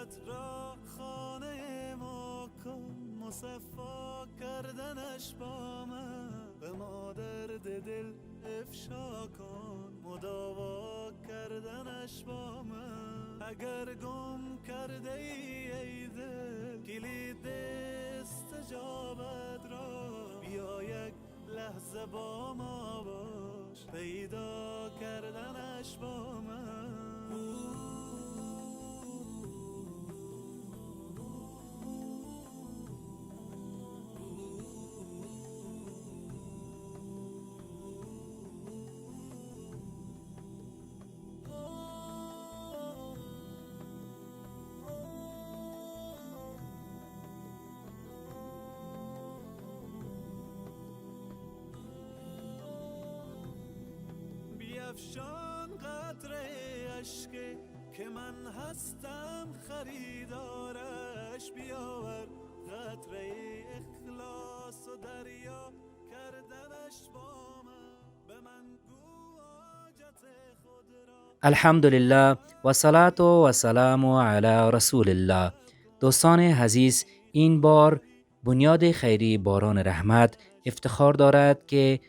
دلت را خانه ما کن، مصفا کردنش با من، به ما درد دل افشا کن، مداوا کردنش با من. اگر گم کرده ای دل کلید استجابت را، بیا یک لحظه با ما باش، پیدا کردنش با من. بیفشان قطره اشک که من هستم خریدارش، بیاور قطره اخلاص و دریا کردنش با من. به من گو حاجت خود را. الحمدلله و صلات و سلام علی رسول الله. دوستان عزیز، این بار بنیاد خیری باران رحمت افتخار دارد که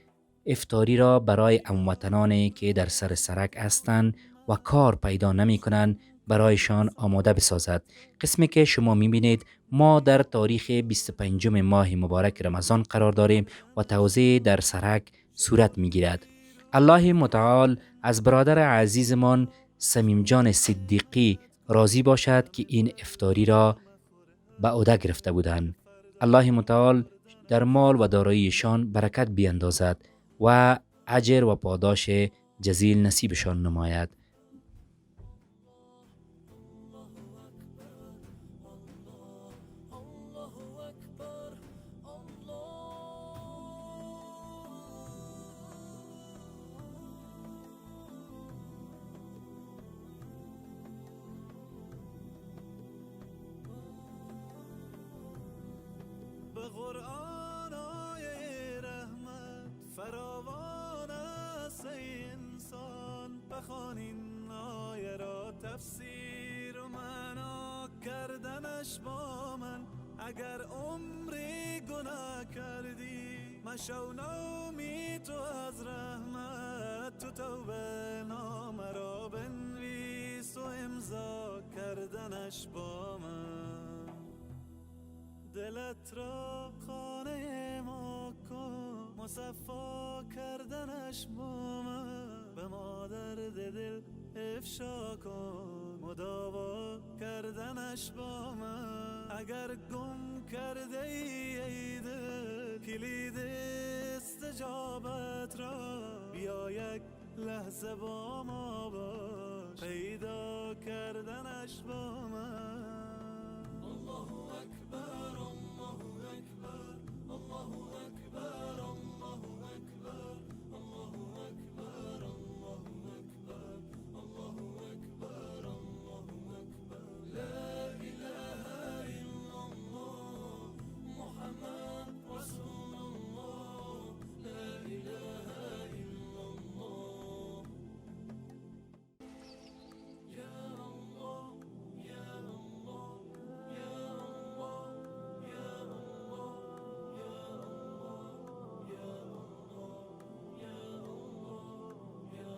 افطاری را برای هموطنانی که در سر سرک هستند و کار پیدا نمی کنند برایشان آماده بسازد. قسمی که شما می بینید ما در تاریخ 25 ماه مبارک رمضان قرار داریم و توزیع در سرک صورت می گیرد. الله متعال از برادر عزیزمان سمیم جان صدیقی راضی باشد که این افطاری را به عهده گرفته بودند. الله متعال در مال و داراییشان برکت بیندازد و اجر و پاداش جزیل نصیبشان نماید. به قرآن آیه رحمت فراوان است ای انسان، بخوان این آیه را تفسیر و معنا کردنش با من. اگر عمری گناه کردی مشو نومی تو از رحمت، تو توبه نامه را بنویس و امضا کردنش با من. دلت را خانه ما کن، مصفا کردنش با من، به ما درد دل افشا کن، مداوا کردنش با من. اگر گم کرده ای دل کلید استجابت را، بیا یک لحظه با ما باش، پیدا کردنش با من. الله اکبر، الله اکبر، الله اکبر، الله اکبر، الله اکبر، الله اکبر، الله اکبر، الله اکبر. لا اله الا الله محمد رسول الله، لا اله الا الله. یا الله، یا الله، یا الله، یا الله، یا الله، یا الله، یا الله، یا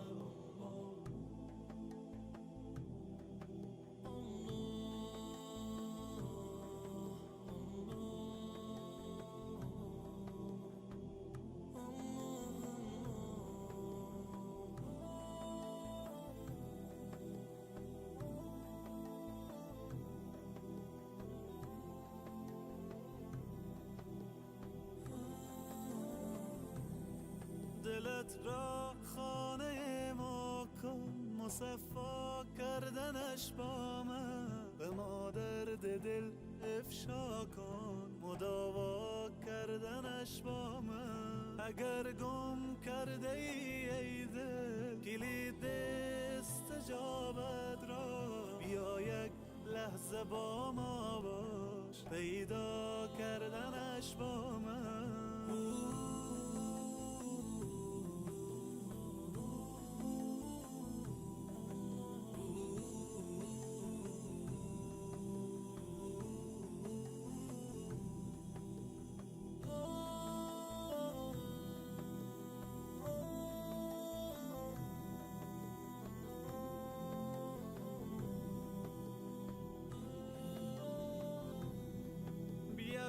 دلت را خانه ما کن، مصفا کردنش با من، به ما درد دل افشا کن، مداوا کردنش با من. اگر گم کرده ای دل کلید استجابت را، بیا یک لحظه با ما باش، پیدا کردنش با من.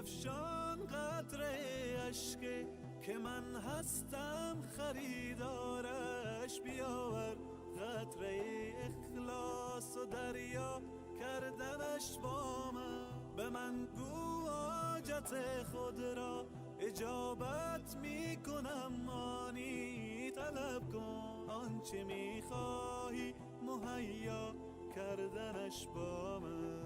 بیفشان قطره اشکه که من هستم خریدارش، بیاور قطره اخلاص و دریا کردنش با من. به من گو حاجت خود را اجابت می کنم، آنی طلب کن آنچه می خواهی مهیا کردنش با من.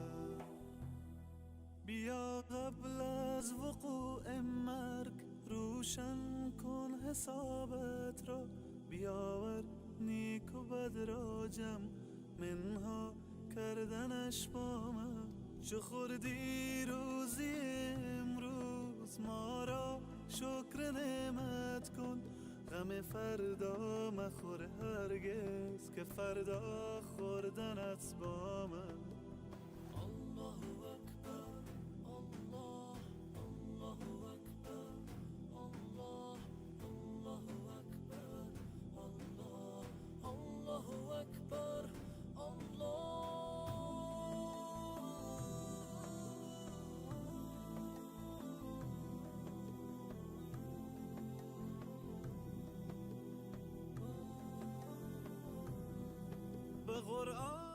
بیا قبل از وقوع مرگ روشن کن حسابت را، بیاور نیک و بد را جمع منها کردنش با من. چو خوردی روزی امروز ما را شکر نعمت کن، غم فردا مخور هرگز که فردا خوردنت با من. الله اکبر الله، الله اکبر الله، الله اکبر الله، الله اکبر الله. به قرآن